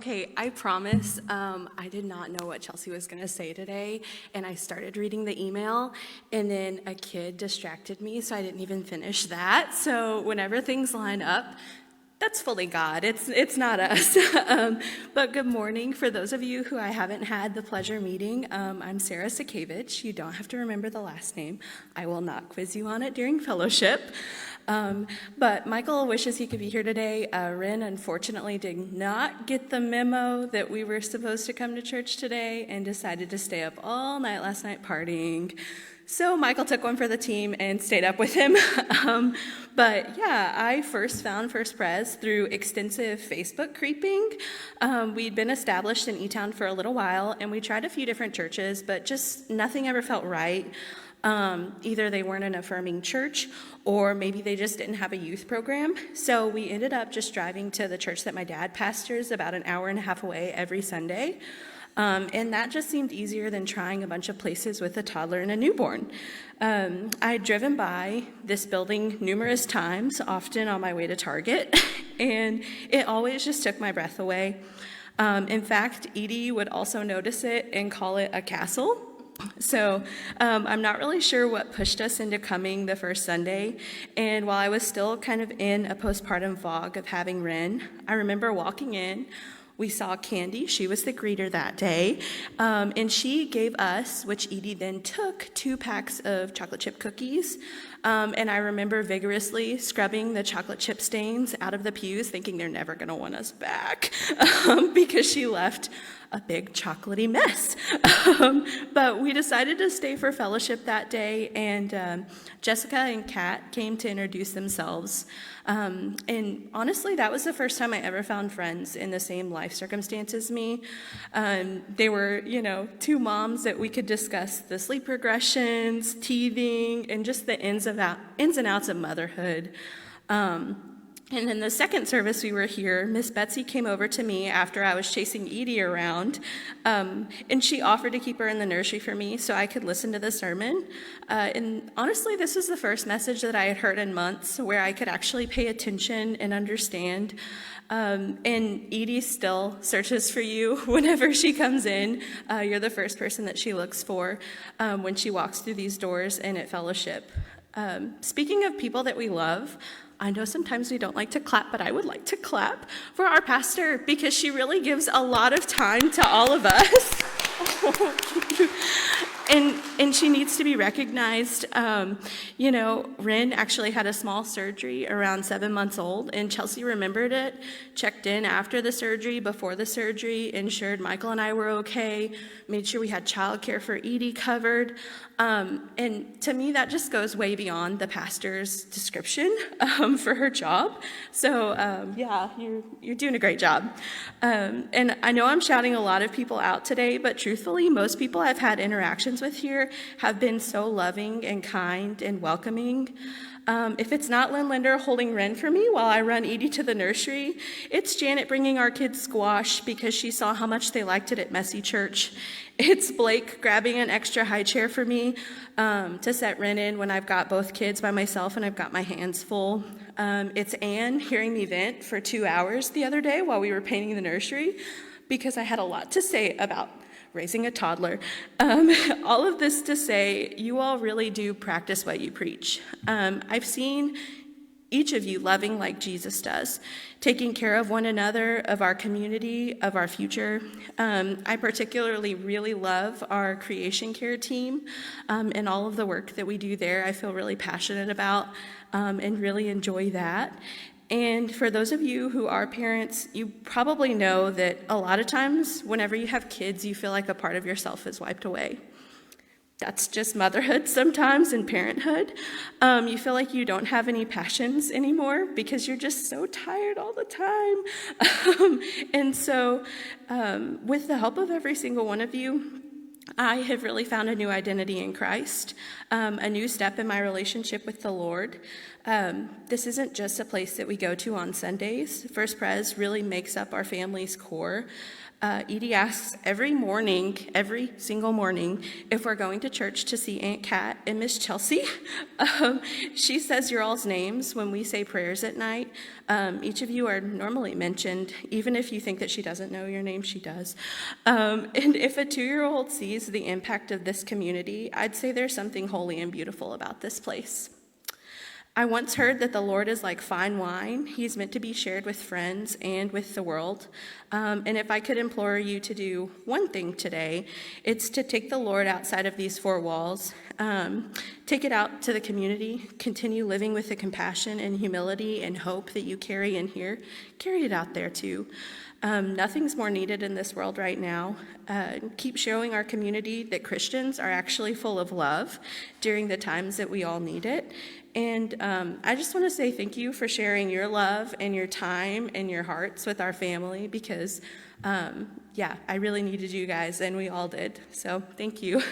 Okay, I promise I did not know what Chelsea was going to say today, and I started reading the email, and then a kid distracted me, so I didn't even finish that. So whenever things line up, that's fully God. It's not us. But good morning. For those of you who I haven't had the pleasure meeting, I'm Sarah Sotkiewicz. You don't have to remember the last name. I will not quiz you on it during fellowship. But Michael wishes he could be here today. Ren unfortunately did not get the memo that we were supposed to come to church today and decided to stay up all night last night partying. So Michael took one for the team and stayed up with him. But yeah, I first found First Pres through extensive Facebook creeping. We'd been established in E-Town for a little while, and we tried a few different churches, but just nothing ever felt right. Either they weren't an affirming church, or maybe they just didn't have a youth program. So we ended up just driving to the church that my dad pastors about an hour and a half away every Sunday. And that just seemed easier than trying a bunch of places with a toddler and a newborn. I had driven by this building numerous times, often on my way to Target, and it always just took my breath away. In fact, Edie would also notice it and call it a castle. So I'm not really sure what pushed us into coming the first Sunday, and while I was still kind of in a postpartum fog of having Ren, I remember walking in. We saw Candy, she was the greeter that day, and she gave us, which Edie then took, 2 packs of chocolate chip cookies, and I remember vigorously scrubbing the chocolate chip stains out of the pews, thinking they're never going to want us back, because she left a big chocolatey mess. But we decided to stay for fellowship that day, and Jessica and Kat came to introduce themselves. And honestly, that was the first time I ever found friends in the same life circumstance as me. They were, 2 moms that we could discuss the sleep regressions, teething, and just the ins and outs of motherhood. And in the second service we were here, Miss Betsy came over to me after I was chasing Edie around, and she offered to keep her in the nursery for me so I could listen to the sermon. And honestly, this was the first message that I had heard in months where I could actually pay attention and understand. And Edie still searches for you whenever she comes in. You're the first person that she looks for when she walks through these doors and at fellowship. Speaking of people that we love, I know sometimes we don't like to clap, but I would like to clap for our pastor because she really gives a lot of time to all of us. And she needs to be recognized. Ren actually had a small surgery around 7 months old, and Chelsea remembered it, checked in after the surgery, before the surgery, ensured Michael and I were okay, made sure we had childcare for Edie covered. And to me, that just goes way beyond the pastor's description for her job. So you're doing a great job. And I know I'm shouting a lot of people out today, but truthfully, most people I've had interactions with here have been so loving and kind and welcoming. If it's not Lynn Linder holding Ren for me while I run Edie to the nursery, it's Janet bringing our kids squash because she saw how much they liked it at Messy Church. It's Blake grabbing an extra high chair for me to set Ren in when I've got both kids by myself and I've got my hands full. It's Anne hearing me vent for 2 hours the other day while we were painting the nursery because I had a lot to say about raising a toddler. All of this to say, you all really do practice what you preach. I've seen each of you loving like Jesus does, taking care of one another, of our community, of our future. I particularly really love our creation care team and all of the work that we do there. I feel really passionate about and really enjoy that. And for those of you who are parents, you probably know that a lot of times whenever you have kids, you feel like a part of yourself is wiped away. That's just motherhood sometimes and parenthood. You feel like you don't have any passions anymore because you're just so tired all the time. And so with the help of every single one of you, I have really found a new identity in Christ, a new step in my relationship with the Lord. This isn't just a place that we go to on Sundays. First Pres really makes up our family's core. Edie asks every single morning, if we're going to church to see Aunt Kat and Miss Chelsea. She says your all's names when we say prayers at night. Each of you are normally mentioned, even if you think that she doesn't know your name, she does. And if a 2-year-old sees the impact of this community, I'd say there's something holy and beautiful about this place. I once heard that the Lord is like fine wine. He's meant to be shared with friends and with the world. And if I could implore you to do one thing today, it's to take the Lord outside of these 4 walls, take it out to the community, continue living with the compassion and humility and hope that you carry in here. Carry it out there too. Nothing's more needed in this world right now. Keep showing our community that Christians are actually full of love during the times that we all need it. And I just want to say thank you for sharing your love and your time and your hearts with our family because, I really needed you guys, and we all did. So thank you.